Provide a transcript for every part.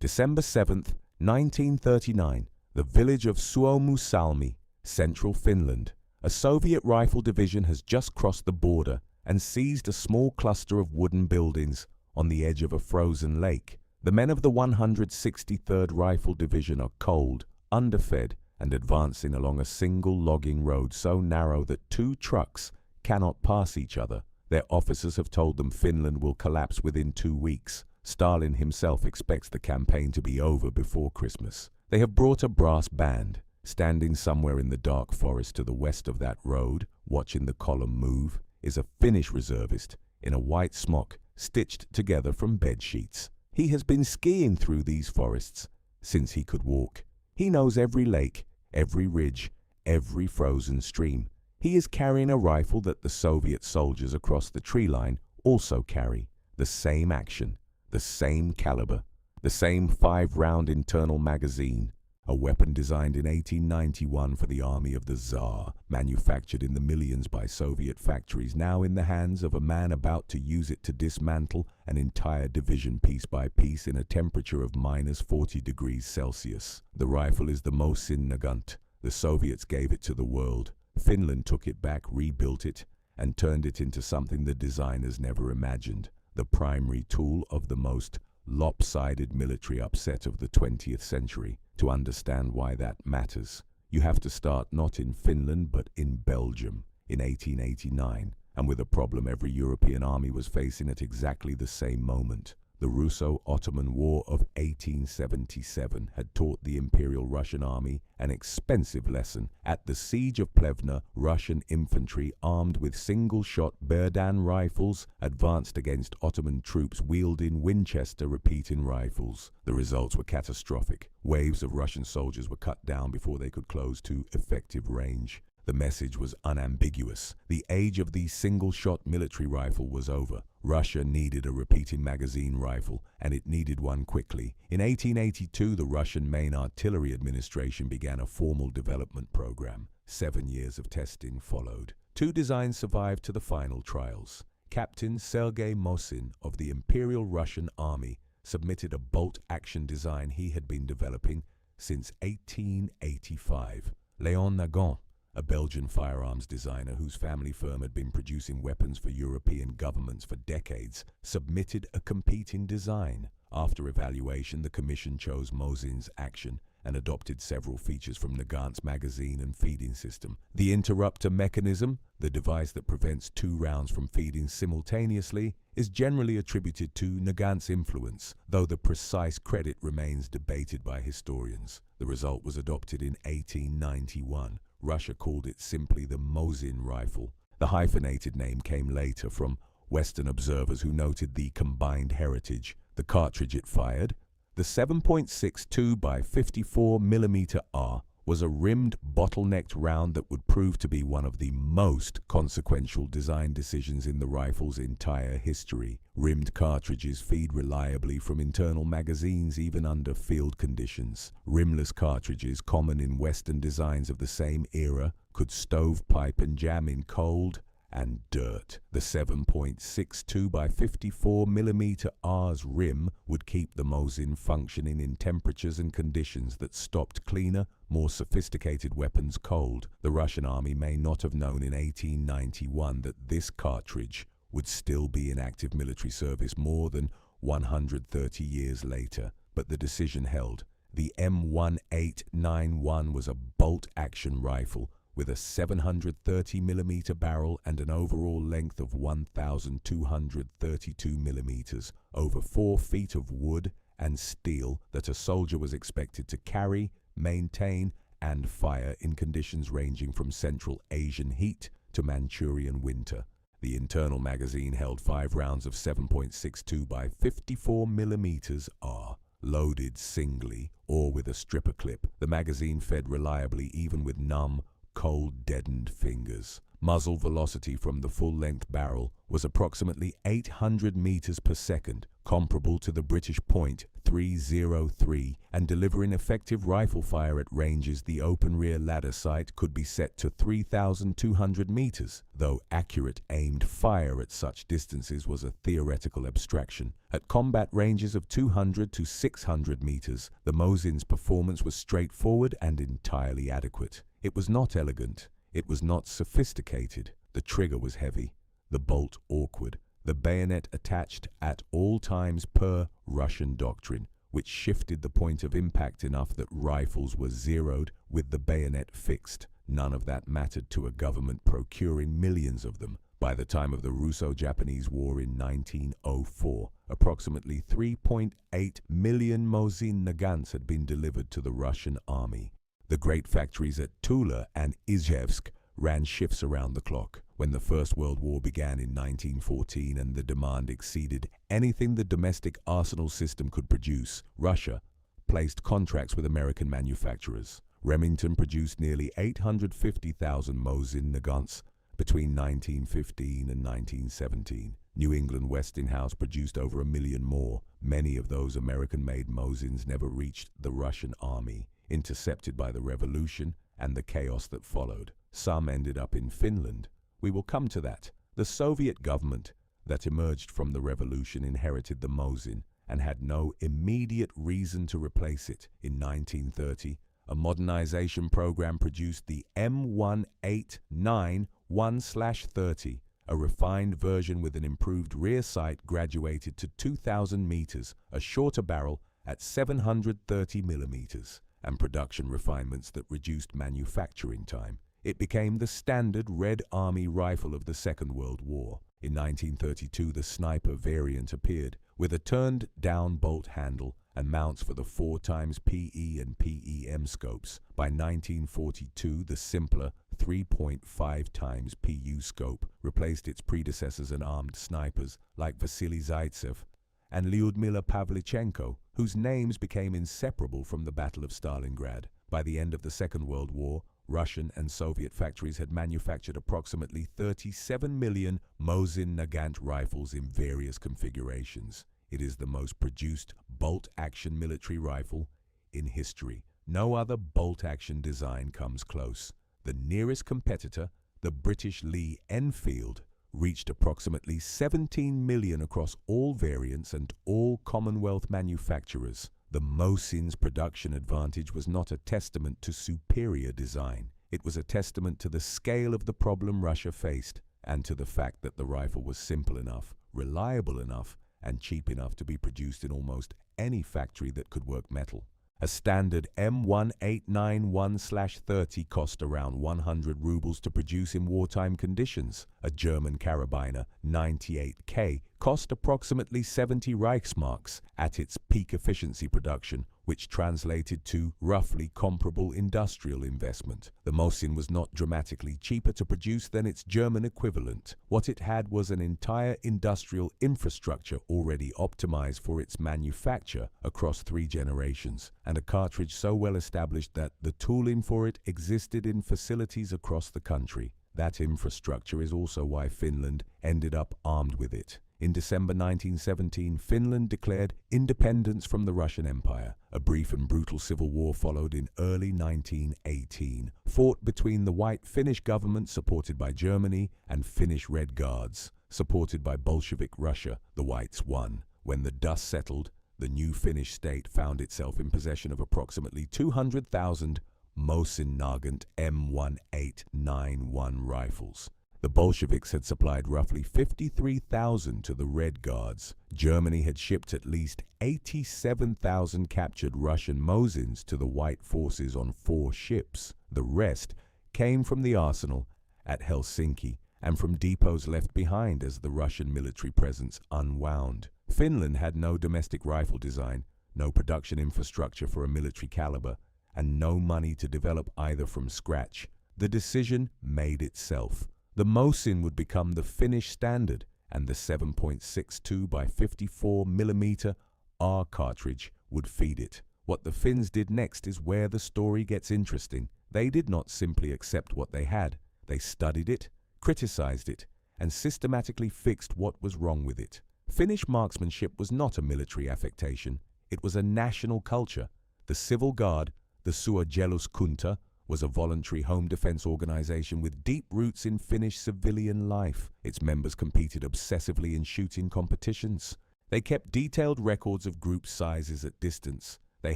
December 7th, 1939, the village of Suomussalmi, central Finland. A Soviet rifle division has just crossed the border and seized a small cluster of wooden buildings on the edge of a frozen lake. The men of the 163rd Rifle Division are cold, underfed, and advancing along a single logging road so narrow that two trucks cannot pass each other. Their officers have told them Finland will collapse within 2 weeks. Stalin himself expects the campaign to be over before Christmas. They have brought a brass band. Standing somewhere in the dark forest to the west of that road, watching the column move, is a Finnish reservist in a white smock stitched together from bed sheets. He has been skiing through these forests since he could walk. He knows every lake, every ridge, every frozen stream. He is carrying a rifle that the Soviet soldiers across the tree line also carry. The same action, the same caliber, the same 5-round internal magazine. A weapon designed in 1891 for the army of the Tsar, manufactured in the millions by Soviet factories, now in the hands of a man about to use it to dismantle an entire division piece by piece in a temperature of -40 degrees Celsius. The rifle is the Mosin-Nagant. The Soviets gave it to the world. Finland took it back, rebuilt it, and turned it into something the designers never imagined. The primary tool of the most lopsided military upset of the 20th century. To understand why that matters, you have to start not in Finland but in Belgium in 1889, and with a problem every European army was facing at exactly the same moment. The Russo-Ottoman War of 1877 had taught the Imperial Russian Army an expensive lesson. At the Siege of Plevna, Russian infantry armed with single-shot Berdan rifles advanced against Ottoman troops wielding Winchester repeating rifles. The results were catastrophic. Waves of Russian soldiers were cut down before they could close to effective range. The message was unambiguous. The age of the single-shot military rifle was over. Russia needed a repeating magazine rifle, and it needed one quickly. In 1882, the Russian Main Artillery Administration began a formal development program. 7 years of testing followed. 2 designs survived to the final trials. Captain Sergei Mosin of the Imperial Russian Army submitted a bolt-action design he had been developing since 1885. Mosin-Nagant, a Belgian firearms designer whose family firm had been producing weapons for European governments for decades, submitted a competing design. After evaluation, the commission chose Mosin's action and adopted several features from Nagant's magazine and feeding system. The interrupter mechanism, the device that prevents 2 rounds from feeding simultaneously, is generally attributed to Nagant's influence, though the precise credit remains debated by historians. The result was adopted in 1891. Russia called it simply the Mosin rifle. The hyphenated name came later from Western observers who noted the combined heritage. The cartridge it fired, the 7.62 by 54 mm R, was a rimmed, bottlenecked round that would prove to be one of the most consequential design decisions in the rifle's entire history. Rimmed cartridges feed reliably from internal magazines even under field conditions. Rimless cartridges, common in Western designs of the same era, could stovepipe and jam in cold and dirt. The 7.62 by 54 mm R's rim would keep the Mosin functioning in temperatures and conditions that stopped cleaner, more sophisticated weapons cold. The Russian army may not have known in 1891 that this cartridge would still be in active military service more than 130 years later, but the decision held. The M1891 was a bolt-action rifle with a 730 mm barrel and an overall length of 1,232 mm, over 4 feet of wood and steel that a soldier was expected to carry, maintain, and fire in conditions ranging from Central Asian heat to Manchurian winter. The internal magazine held 5 rounds of 7.62 by 54 mm R. Loaded singly or with a stripper clip, the magazine fed reliably even with numb, cold, deadened fingers. Muzzle velocity from the full-length barrel was approximately 800 meters per second, comparable to the British .303, and delivering effective rifle fire at ranges the open rear ladder sight could be set to 3,200 meters, though accurate aimed fire at such distances was a theoretical abstraction. At combat ranges of 200 to 600 meters, the Mosin's performance was straightforward and entirely adequate. It was not elegant. It was not sophisticated. The trigger was heavy, the bolt awkward, the bayonet attached at all times per Russian doctrine, which shifted the point of impact enough that rifles were zeroed with the bayonet fixed. None of that mattered to a government procuring millions of them. By the time of the Russo-Japanese War in 1904, approximately 3.8 million Mosin-Nagants had been delivered to the Russian army. The great factories at Tula and Izhevsk ran shifts around the clock. When the First World War began in 1914 and the demand exceeded anything the domestic arsenal system could produce, Russia placed contracts with American manufacturers. Remington produced nearly 850,000 Mosin-Nagants between 1915 and 1917. New England Westinghouse produced over 1 million more. Many of those American-made Mosins never reached the Russian army, intercepted by the revolution and the chaos that followed. Some ended up in Finland. We will come to that. The Soviet government that emerged from the revolution inherited the Mosin and had no immediate reason to replace it. In 1930, a modernization program produced the M189-1/30, a refined version with an improved rear sight graduated to 2,000 meters, a shorter barrel at 730 millimeters, and production refinements that reduced manufacturing time. It became the standard Red Army rifle of the Second World War. In 1932, the sniper variant appeared, with a turned-down bolt handle and mounts for the 4x PE and PEM scopes. By 1942, the simpler 3.5x PU scope replaced its predecessors and armed snipers like Vasily Zaitsev and Lyudmila Pavlichenko, whose names became inseparable from the Battle of Stalingrad. By the end of the Second World War, Russian and Soviet factories had manufactured approximately 37 million Mosin-Nagant rifles in various configurations. It is the most produced bolt-action military rifle in history. No other bolt-action design comes close. The nearest competitor, the British Lee Enfield, reached approximately 17 million across all variants and all Commonwealth manufacturers. The Mosin's production advantage was not a testament to superior design. It was a testament to the scale of the problem Russia faced and to the fact that the rifle was simple enough, reliable enough, and cheap enough to be produced in almost any factory that could work metal. A standard M1891/30 cost around 100 rubles to produce in wartime conditions. A German carabiner 98K cost approximately 70 Reichsmarks at its peak efficiency production, which translated to roughly comparable industrial investment. The Mosin was not dramatically cheaper to produce than its German equivalent. What it had was an entire industrial infrastructure already optimized for its manufacture across 3 generations, and a cartridge so well established that the tooling for it existed in facilities across the country. That infrastructure is also why Finland ended up armed with it. In December 1917, Finland declared independence from the Russian Empire. A brief and brutal civil war followed in early 1918, fought between the white Finnish government supported by Germany and Finnish Red Guards, supported by Bolshevik Russia. The whites won. When the dust settled, the new Finnish state found itself in possession of approximately 200,000 Mosin-Nagant M1891 rifles. The Bolsheviks had supplied roughly 53,000 to the Red Guards. Germany had shipped at least 87,000 captured Russian Mosins to the White forces on 4 ships. The rest came from the arsenal at Helsinki and from depots left behind as the Russian military presence unwound. Finland had no domestic rifle design, no production infrastructure for a military caliber, and no money to develop either from scratch. The decision made itself. The Mosin would become the Finnish standard, and the 7.62 by 54 mm R cartridge would feed it. What the Finns did next is where the story gets interesting. They did not simply accept what they had. They studied it, criticized it, and systematically fixed what was wrong with it. Finnish marksmanship was not a military affectation, it was a national culture. The Civil Guard, the Suojeluskunta, was a voluntary home defense organization with deep roots in Finnish civilian life. Its members competed obsessively in shooting competitions. They kept detailed records of group sizes at distance. They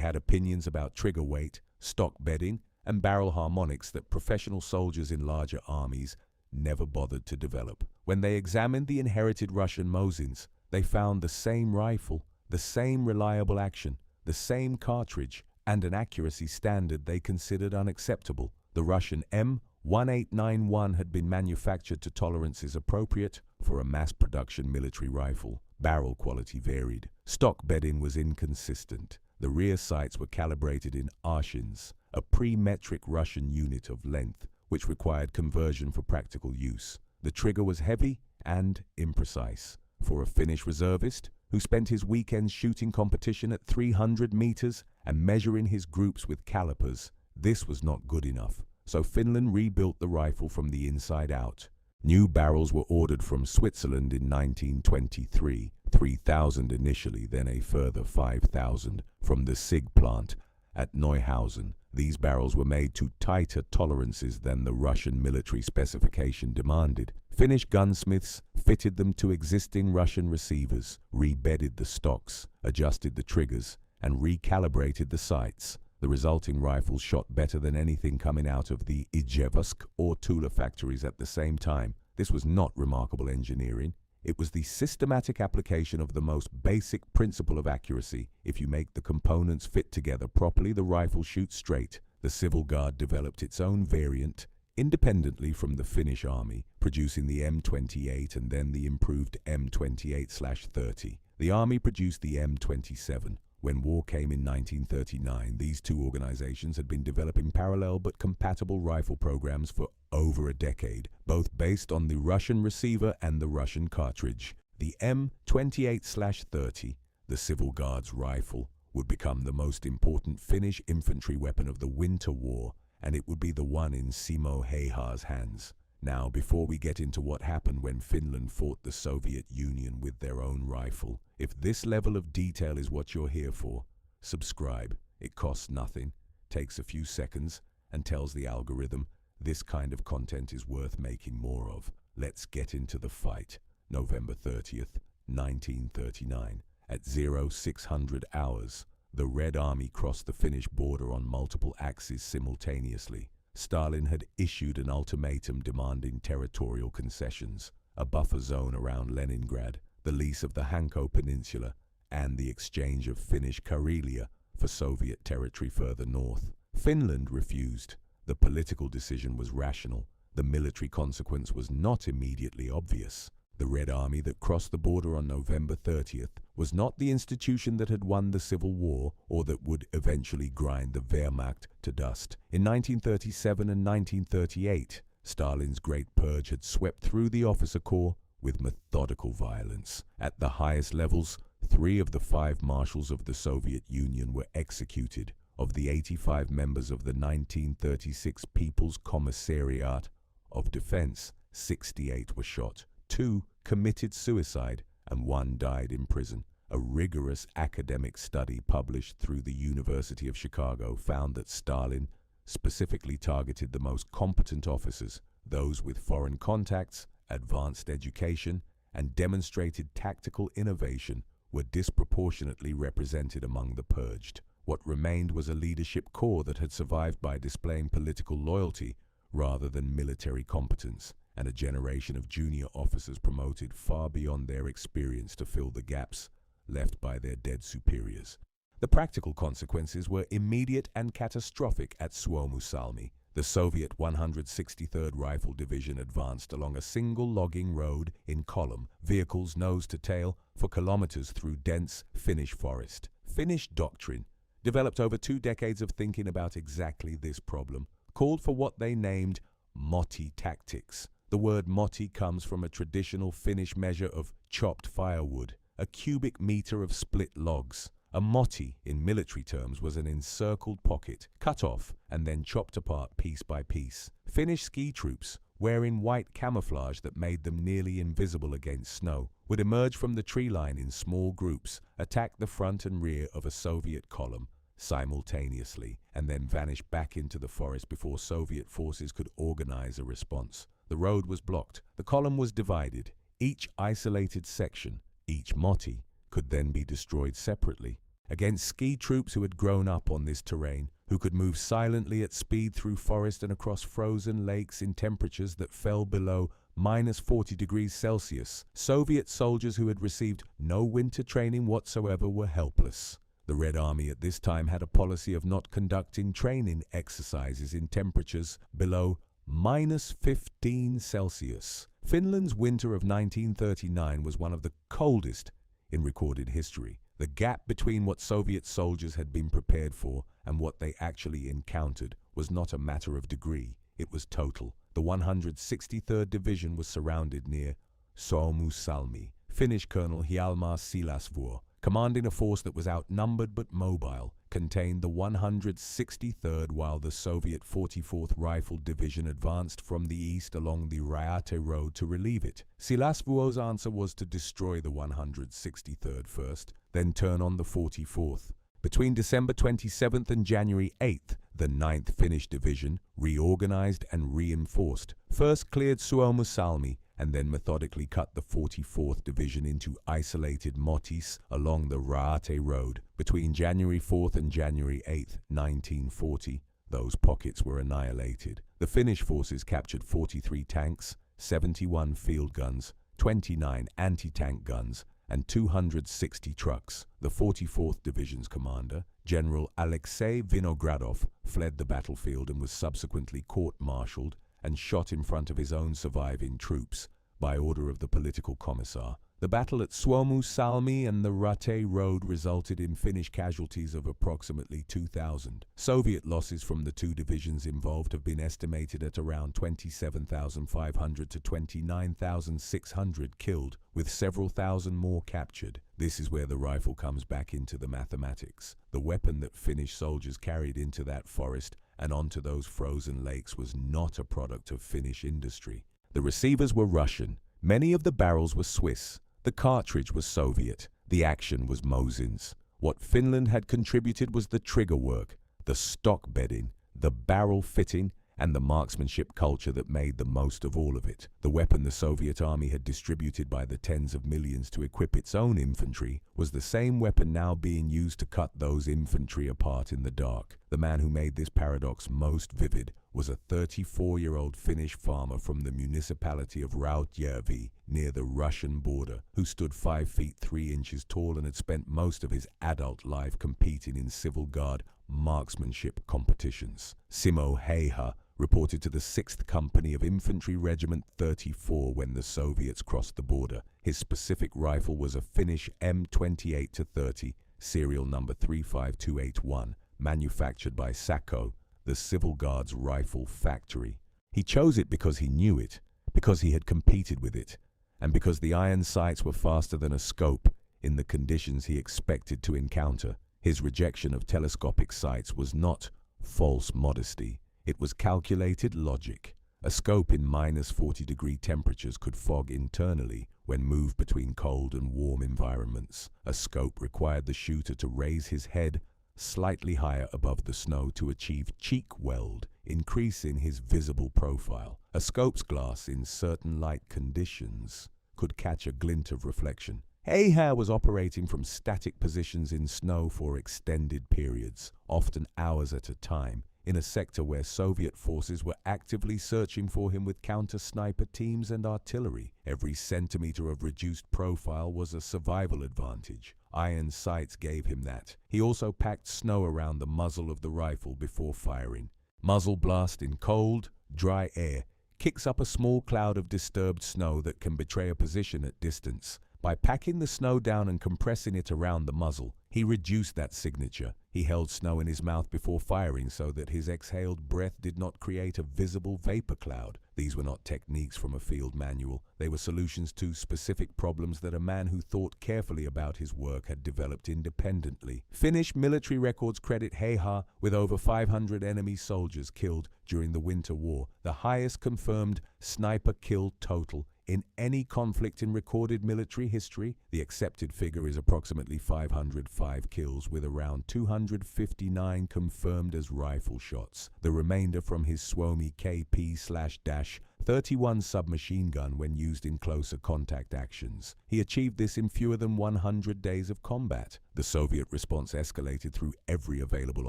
had opinions about trigger weight, stock bedding, and barrel harmonics that professional soldiers in larger armies never bothered to develop. When they examined the inherited Russian Mosins, they found the same rifle, the same reliable action, the same cartridge, and an accuracy standard they considered unacceptable. The Russian M1891 had been manufactured to tolerances appropriate for a mass-production military rifle. Barrel quality varied. Stock bedding was inconsistent. The rear sights were calibrated in arshins, a pre-metric Russian unit of length, which required conversion for practical use. The trigger was heavy and imprecise. For a Finnish reservist who spent his weekends shooting competition at 300 meters and measuring his groups with calipers, this was not good enough. So Finland rebuilt the rifle from the inside out. New barrels were ordered from Switzerland in 1923, 3,000 initially, then a further 5,000 from the SIG plant at Neuhausen. These barrels were made to tighter tolerances than the Russian military specification demanded. Finnish gunsmiths fitted them to existing Russian receivers, rebedded the stocks, adjusted the triggers, and recalibrated the sights. The resulting rifles shot better than anything coming out of the Ijevusk or Tula factories at the same time. This was not remarkable engineering. It was the systematic application of the most basic principle of accuracy. If you make the components fit together properly, the rifle shoots straight. The Civil Guard developed its own variant independently from the Finnish army, producing the M28 and then the improved M28/30. The army produced the M27. When war came in 1939, these two organizations had been developing parallel but compatible rifle programs for over a decade, both based on the Russian receiver and the Russian cartridge. The M28/30, the Civil Guard's rifle, would become the most important Finnish infantry weapon of the Winter War, and it would be the one in Simo Häyhä's hands. Now, before we get into what happened when Finland fought the Soviet Union with their own rifle, if this level of detail is what you're here for, subscribe. It costs nothing, takes a few seconds, and tells the algorithm this kind of content is worth making more of. Let's get into the fight. November 30th, 1939. At 0600 hours, the Red Army crossed the Finnish border on multiple axes simultaneously. Stalin had issued an ultimatum demanding territorial concessions, a buffer zone around Leningrad, the lease of the Hanko Peninsula, and the exchange of Finnish Karelia for Soviet territory further north. Finland refused. The political decision was rational. The military consequence was not immediately obvious. The Red Army that crossed the border on November 30th was not the institution that had won the Civil War or that would eventually grind the Wehrmacht to dust. In 1937 and 1938, Stalin's Great Purge had swept through the officer corps with methodical violence. At the highest levels, 3 of the 5 marshals of the Soviet Union were executed. Of the 85 members of the 1936 People's Commissariat of Defense, 68 were shot. 2 committed suicide, and 1 died in prison. A rigorous academic study published through the University of Chicago found that Stalin specifically targeted the most competent officers, those with foreign contacts, advanced education, and demonstrated tactical innovation were disproportionately represented among the purged. What remained was a leadership corps that had survived by displaying political loyalty rather than military competence, and a generation of junior officers promoted far beyond their experience to fill the gaps left by their dead superiors. The practical consequences were immediate and catastrophic at Suomi Salmi. The Soviet 163rd Rifle Division advanced along a single logging road in column, vehicles nose to tail, for kilometers through dense Finnish forest. Finnish doctrine, developed over 2 decades of thinking about exactly this problem, called for what they named motti tactics. The word motti comes from a traditional Finnish measure of chopped firewood, a cubic meter of split logs. A motti, in military terms, was an encircled pocket, cut off and then chopped apart piece by piece. Finnish ski troops wearing white camouflage that made them nearly invisible against snow, would emerge from the tree line in small groups, attack the front and rear of a Soviet column simultaneously, and then vanish back into the forest before Soviet forces could organize a response. The road was blocked. The column was divided. Each isolated section, each motti, could then be destroyed separately. Against ski troops who had grown up on this terrain, who could move silently at speed through forest and across frozen lakes in temperatures that fell below -40°C, Soviet soldiers who had received no winter training whatsoever were helpless. The Red Army at this time had a policy of not conducting training exercises in temperatures below -15°C. Finland's winter of 1939 was one of the coldest in recorded history. The gap between what Soviet soldiers had been prepared for and what they actually encountered was not a matter of degree, it was total. The 163rd Division was surrounded near Suomussalmi. Finnish Colonel Hjalmar Silasvuo, commanding a force that was outnumbered but mobile, contained the 163rd while the Soviet 44th Rifle Division advanced from the east along the Raete Road to relieve it. Silasvuo's answer was to destroy the 163rd first, then turn on the 44th. Between December 27th and January 8th, the 9th Finnish Division, reorganized and reinforced, first cleared Suomussalmi and then methodically cut the 44th Division into isolated mottis along the Raate Road. Between January 4th and January 8th, 1940, those pockets were annihilated. The Finnish forces captured 43 tanks, 71 field guns, 29 anti-tank guns, and 260 trucks. The 44th Division's commander, General Alexei Vinogradov, fled the battlefield and was subsequently court-martialed and shot in front of his own surviving troops by order of the political commissar. The battle at Suomussalmi and the Raate Road resulted in Finnish casualties of approximately 2,000. Soviet losses from the two divisions involved have been estimated at around 27,500 to 29,600 killed, with several thousand more captured. This is where the rifle comes back into the mathematics. The weapon that Finnish soldiers carried into that forest and onto those frozen lakes was not a product of Finnish industry. The receivers were Russian. Many of the barrels were Swiss. The cartridge was Soviet. The action was Mosin's. What Finland had contributed was the trigger work, the stock bedding, the barrel fitting, and the marksmanship culture that made the most of all of it. The weapon the Soviet army had distributed by the tens of millions to equip its own infantry was the same weapon now being used to cut those infantry apart in the dark. The man who made this paradox most vivid was a 34-year-old Finnish farmer from the municipality of Rautjärvi near the Russian border, who stood 5 feet 3 inches tall and had spent most of his adult life competing in civil guard marksmanship competitions. Simo Heiha reported to the 6th Company of Infantry Regiment 34 when the Soviets crossed the border. His specific rifle was a Finnish M28-30, serial number 35281, manufactured by Sacco, the Civil Guard's rifle factory. He chose it because he knew it, because he had competed with it, and because the iron sights were faster than a scope in the conditions he expected to encounter. His rejection of telescopic sights was not false modesty. It was calculated logic. A scope in -40-degree temperatures could fog internally when moved between cold and warm environments. A scope required the shooter to raise his head slightly higher above the snow to achieve cheek weld, increasing his visible profile. A scope's glass in certain light conditions could catch a glint of reflection. Heiha was operating from static positions in snow for extended periods, often hours at a time, in a sector where Soviet forces were actively searching for him with counter-sniper teams and artillery. Every centimeter of reduced profile was a survival advantage. Iron sights gave him that. He also packed snow around the muzzle of the rifle before firing. Muzzle blast in cold, dry air kicks up a small cloud of disturbed snow that can betray a position at distance. By packing the snow down and compressing it around the muzzle, He reduced that signature. He held snow in his mouth before firing so that his exhaled breath did not create a visible vapor cloud. These were not techniques from a field manual. They were solutions to specific problems that a man who thought carefully about his work had developed independently. Finnish military records credit Heha with over 500 enemy soldiers killed during the Winter War, the highest confirmed sniper kill total in any conflict in recorded military history. The accepted figure is approximately 505 kills, with around 259 confirmed as rifle shots. The remainder from his Suomi KP/-31 submachine gun when used in closer contact actions. He achieved this in fewer than 100 days of combat. The Soviet response escalated through every available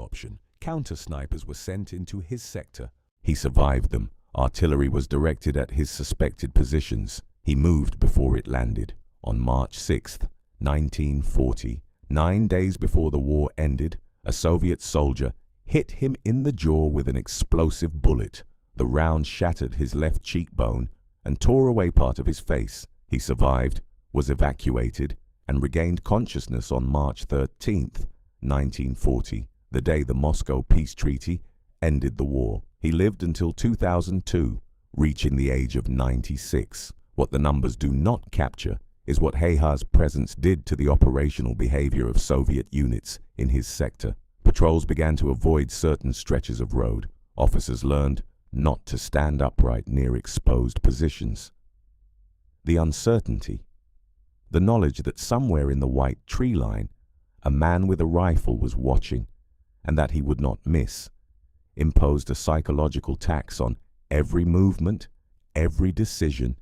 option. Counter-snipers were sent into his sector. He survived them. Artillery was directed at his suspected positions. He moved before it landed. On March 6, 1940, 9 days before the war ended, a Soviet soldier hit him in the jaw with an explosive bullet. The round shattered his left cheekbone and tore away part of his face. He survived, was evacuated, and regained consciousness on March 13, 1940, the day the Moscow Peace Treaty ended the war. He lived until 2002, reaching the age of 96. What the numbers do not capture is what Heha's presence did to the operational behavior of Soviet units in his sector. Patrols began to avoid certain stretches of road. Officers learned not to stand upright near exposed positions. The uncertainty, the knowledge that somewhere in the white tree line, a man with a rifle was watching, and that he would not miss, imposed a psychological tax on every movement, every decision,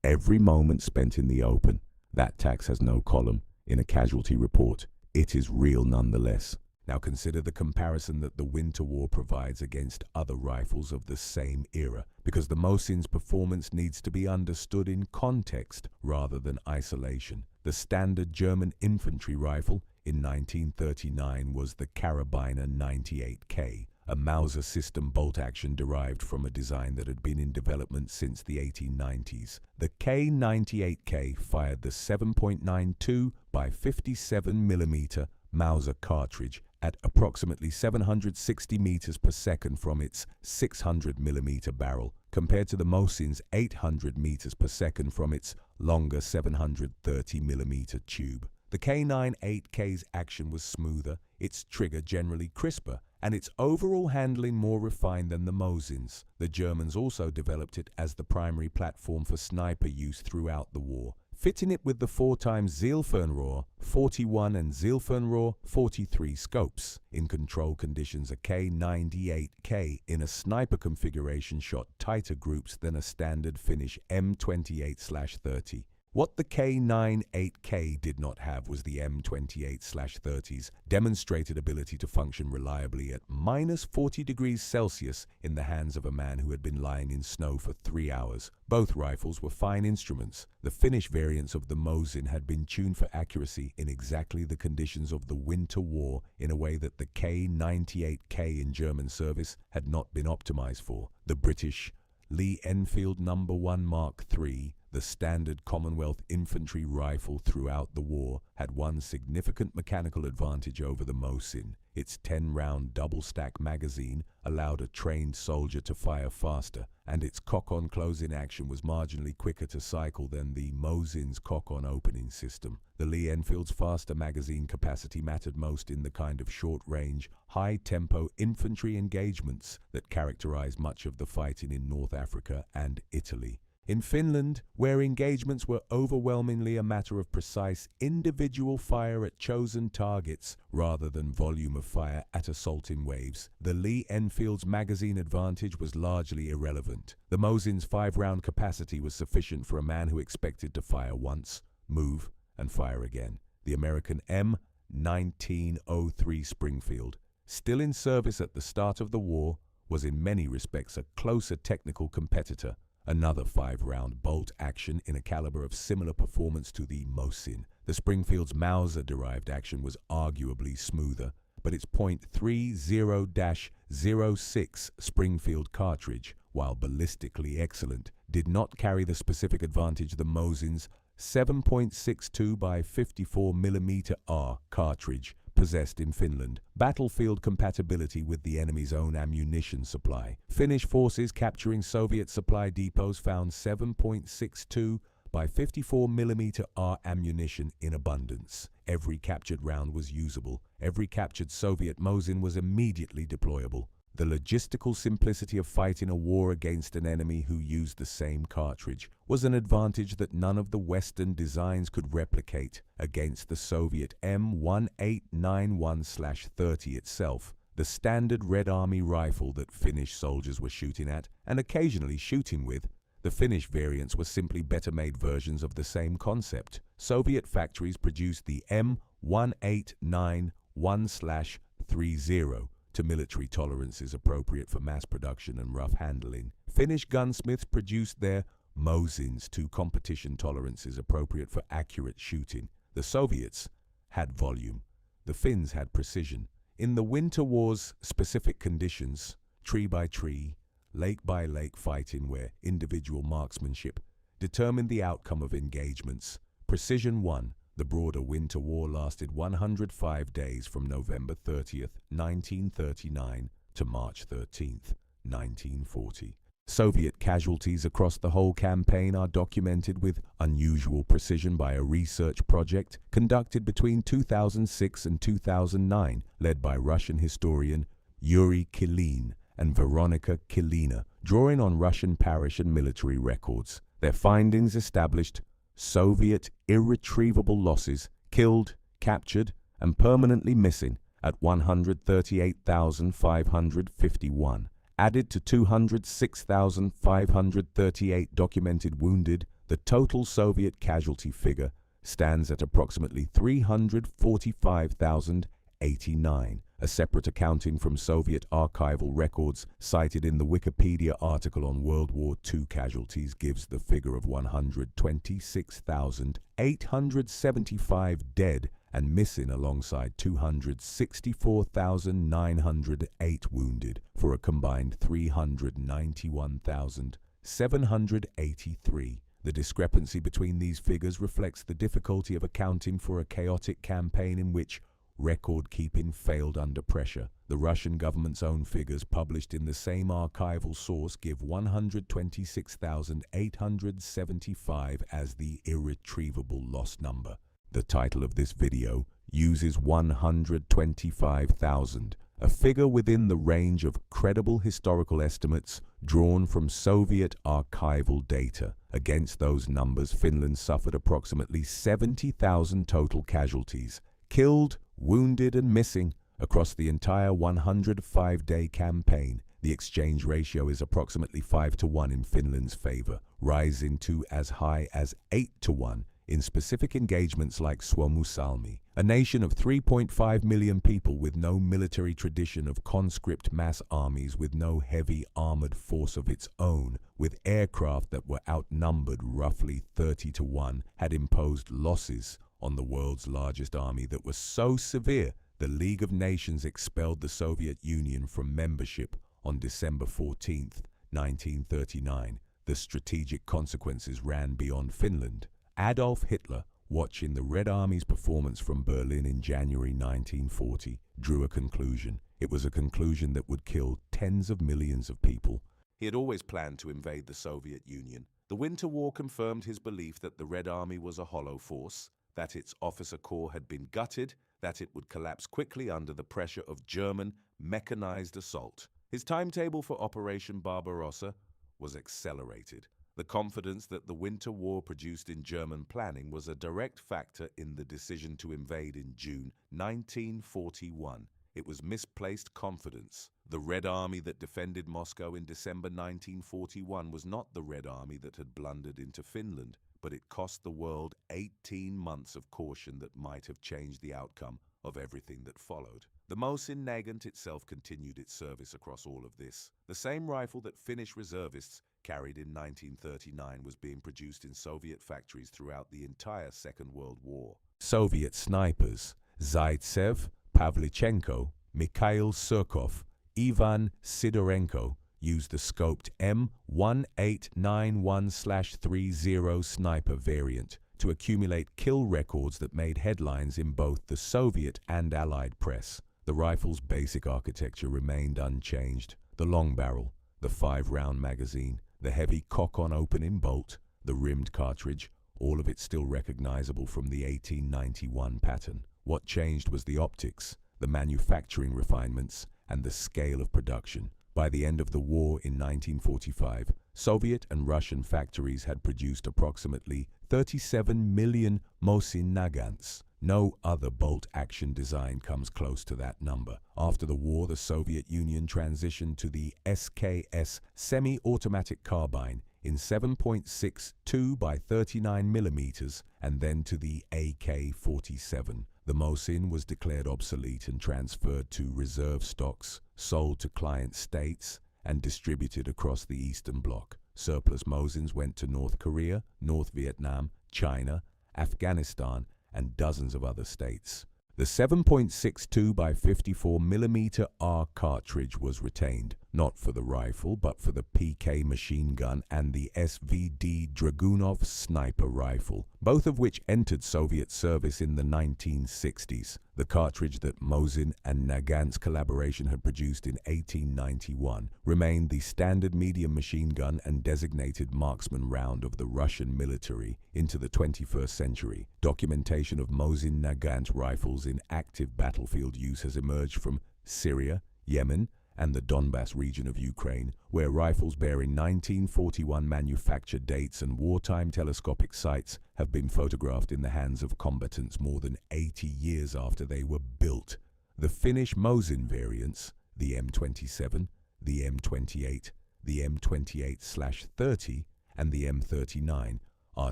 every moment spent in the open. That tax has no column in a casualty report. It is real nonetheless. Now consider the comparison that the Winter War provides against other rifles of the same era, because the Mosin's performance needs to be understood in context rather than isolation. The standard German infantry rifle in 1939 was the Karabiner 98K, a Mauser system bolt-action derived from a design that had been in development since the 1890s. The K98K fired the 7.92 by 57 mm Mauser cartridge at approximately 760 meters per second from its 600 mm barrel, compared to the Mosin's 800 meters per second from its longer 730 mm tube. The K98K's action was smoother, its trigger generally crisper, and its overall handling more refined than the Mosin's. The Germans also developed it as the primary platform for sniper use throughout the war, fitting it with the 4x Zielfernrohr 41 and Zielfernrohr 43 scopes. In control conditions, a K98K in a sniper configuration shot tighter groups than a standard Finnish M28/30. What the K98K did not have was the M28/30's demonstrated ability to function reliably at -40 degrees Celsius in the hands of a man who had been lying in snow for 3 hours. Both rifles were fine instruments. The Finnish variants of the Mosin had been tuned for accuracy in exactly the conditions of the Winter War in a way that the K98K in German service had not been optimized for. The British Lee Enfield No. 1 Mark III, the standard Commonwealth infantry rifle throughout the war, had one significant mechanical advantage over the Mosin. Its 10-round double-stack magazine allowed a trained soldier to fire faster, and its cock-on close-in action was marginally quicker to cycle than the Mosin's cock-on opening system. The Lee Enfield's faster magazine capacity mattered most in the kind of short-range, high-tempo infantry engagements that characterized much of the fighting in North Africa and Italy. In Finland, where engagements were overwhelmingly a matter of precise individual fire at chosen targets rather than volume of fire at assaulting waves, the Lee Enfield's magazine advantage was largely irrelevant. The Mosin's 5-round capacity was sufficient for a man who expected to fire once, move, and fire again. The American M1903 Springfield, still in service at the start of the war, was in many respects a closer technical competitor. Another 5-round bolt action in a caliber of similar performance to the Mosin. The Springfield's Mauser-derived action was arguably smoother, but its .30-06 Springfield cartridge, while ballistically excellent, did not carry the specific advantage the Mosin's 7.62 by 54 mm R cartridge possessed in Finland. Battlefield compatibility with the enemy's own ammunition supply. Finnish forces capturing Soviet supply depots found 7.62 by 54mm R ammunition in abundance. Every captured round was usable. Every captured Soviet Mosin was immediately deployable. The logistical simplicity of fighting a war against an enemy who used the same cartridge was an advantage that none of the Western designs could replicate against the Soviet M1891/30 itself, the standard Red Army rifle that Finnish soldiers were shooting at and occasionally shooting with. The Finnish variants were simply better-made versions of the same concept. Soviet factories produced the M1891/30 to military tolerances appropriate for mass production and rough handling. Finnish gunsmiths produced their Mosins to competition tolerances appropriate for accurate shooting. The Soviets had volume. The Finns had precision. In the Winter War's specific conditions, tree by tree, lake by lake fighting where individual marksmanship determined the outcome of engagements, precision won. The broader Winter War lasted 105 days from November 30th, 1939 to March 13th, 1940. Soviet casualties across the whole campaign are documented with unusual precision by a research project conducted between 2006 and 2009, led by Russian historian Yuri Kilin and Veronika Kilina, drawing on Russian parish and military records. Their findings established Soviet irretrievable losses, killed, captured, and permanently missing at 138,551, added to 206,538 documented wounded. The total Soviet casualty figure stands at approximately 345,089. A separate accounting from Soviet archival records cited in the Wikipedia article on World War II casualties gives the figure of 126,875 dead and missing alongside 264,908 wounded for a combined 391,783. The discrepancy between these figures reflects the difficulty of accounting for a chaotic campaign in which record-keeping failed under pressure. The Russian government's own figures published in the same archival source give 126,875 as the irretrievable loss number. The title of this video uses 125,000, a figure within the range of credible historical estimates drawn from Soviet archival data. Against those numbers, Finland suffered approximately 70,000 total casualties, killed, wounded and missing across the entire 105-day campaign. The exchange ratio is approximately 5-1 in Finland's favor, rising to as high as 8-1 in specific engagements like Suomi, a nation of 3.5 million people with no military tradition of conscript mass armies, with no heavy armored force of its own, with aircraft that were outnumbered roughly 30-1, had imposed losses on the world's largest army that was so severe the League of Nations expelled the Soviet Union from membership on December 14, 1939. The strategic consequences ran beyond Finland. Adolf Hitler, watching the Red Army's performance from Berlin in January 1940, drew a conclusion. It was a conclusion that would kill tens of millions of people. He had always planned to invade the Soviet Union. The Winter War confirmed his belief that the Red Army was a hollow force, that its officer corps had been gutted, that it would collapse quickly under the pressure of German mechanized assault. His timetable for Operation Barbarossa was accelerated. The confidence that the Winter War produced in German planning was a direct factor in the decision to invade in June 1941. It was misplaced confidence. The Red Army that defended Moscow in December 1941 was not the Red Army that had blundered into Finland, but it cost the world 18 months of caution that might have changed the outcome of everything that followed. The Mosin-Nagant itself continued its service across all of this. The same rifle that Finnish reservists carried in 1939 was being produced in Soviet factories throughout the entire Second World War. Soviet snipers Zaitsev, Pavlichenko, Mikhail Surkov, Ivan Sidorenko used the scoped M1891/30 sniper variant to accumulate kill records that made headlines in both the Soviet and Allied press. The rifle's basic architecture remained unchanged. The long barrel, the 5-round magazine, the heavy cock-on opening bolt, the rimmed cartridge, all of it still recognizable from the 1891 pattern. What changed was the optics, the manufacturing refinements, and the scale of production. By the end of the war in 1945, Soviet and Russian factories had produced approximately 37 million Mosin-Nagants. No other bolt-action design comes close to that number. After the war, the Soviet Union transitioned to the SKS semi-automatic carbine in 7.62 by 39 millimeters, and then to the AK-47. The Mosin was declared obsolete and transferred to reserve stocks, sold to client states, and distributed across the Eastern Bloc. Surplus Mosins went to North Korea, North Vietnam, China, Afghanistan, and dozens of other states. The 7.62 by 54 millimeter R cartridge was retained, not for the rifle, but for the PK machine gun and the SVD Dragunov sniper rifle, both of which entered Soviet service in the 1960s. The cartridge that Mosin and Nagant's collaboration had produced in 1891 remained the standard medium machine gun and designated marksman round of the Russian military into the 21st century. Documentation of Mosin-Nagant rifles in active battlefield use has emerged from Syria, Yemen, and the Donbass region of Ukraine, where rifles bearing 1941 manufacture dates and wartime telescopic sights have been photographed in the hands of combatants more than 80 years after they were built. The Finnish Mosin variants, the M27, the M28, the M28/30, and the M39, are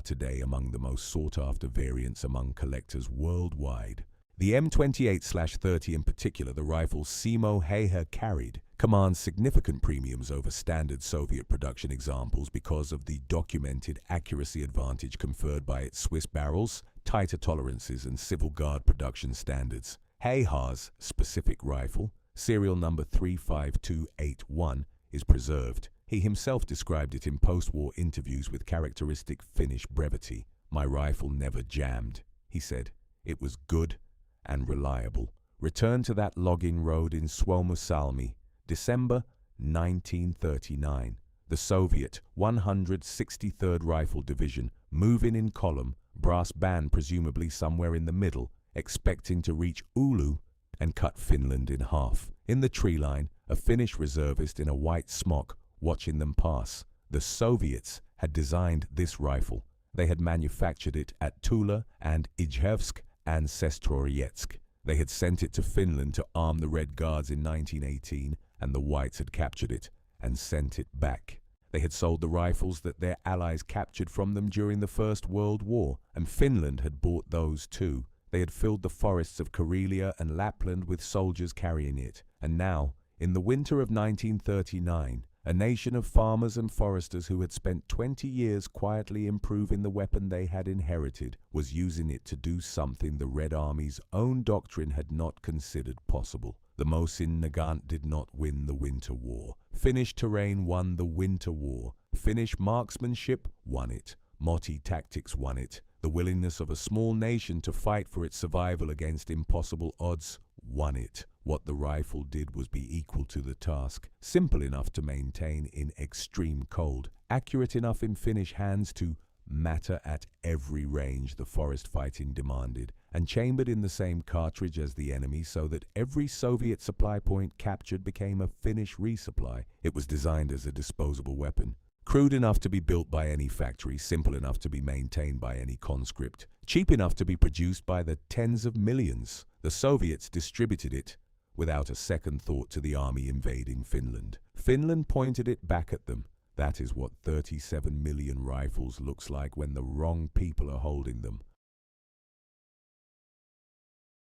today among the most sought-after variants among collectors worldwide. The M28/30 in particular, the rifle Simo Heiha carried, commands significant premiums over standard Soviet production examples because of the documented accuracy advantage conferred by its Swiss barrels, tighter tolerances, and civil guard production standards. Heiha's specific rifle, serial number 35281, is preserved. He himself described it in post-war interviews with characteristic Finnish brevity. "My rifle never jammed," he said. "It was good and reliable." Returned to that logging road in Suomussalmi, December 1939. The Soviet 163rd Rifle Division, moving in column, brass band presumably somewhere in the middle, expecting to reach Oulu and cut Finland in half. In the tree line, a Finnish reservist in a white smock watching them pass. The Soviets had designed this rifle. They had manufactured it at Tula and Ijevsk and Sestroretsk. They had sent it to Finland to arm the Red Guards in 1918, and the Whites had captured it and sent it back. They had sold the rifles that their allies captured from them during the First World War, and Finland had bought those too. They had filled the forests of Karelia and Lapland with soldiers carrying it, and now, in the winter of 1939, a nation of farmers and foresters who had spent 20 years quietly improving the weapon they had inherited was using it to do something the Red Army's own doctrine had not considered possible. The Mosin-Nagant did not win the Winter War. Finnish terrain won the Winter War. Finnish marksmanship won it. Motti tactics won it. The willingness of a small nation to fight for its survival against impossible odds won it. What the rifle did was be equal to the task, simple enough to maintain in extreme cold, accurate enough in Finnish hands to matter at every range the forest fighting demanded, and chambered in the same cartridge as the enemy so that every Soviet supply point captured became a Finnish resupply. It was designed as a disposable weapon, crude enough to be built by any factory, simple enough to be maintained by any conscript, cheap enough to be produced by the tens of millions. The Soviets distributed it without a second thought to the army invading Finland. Finland pointed it back at them. That is what 37 million rifles looks like when the wrong people are holding them.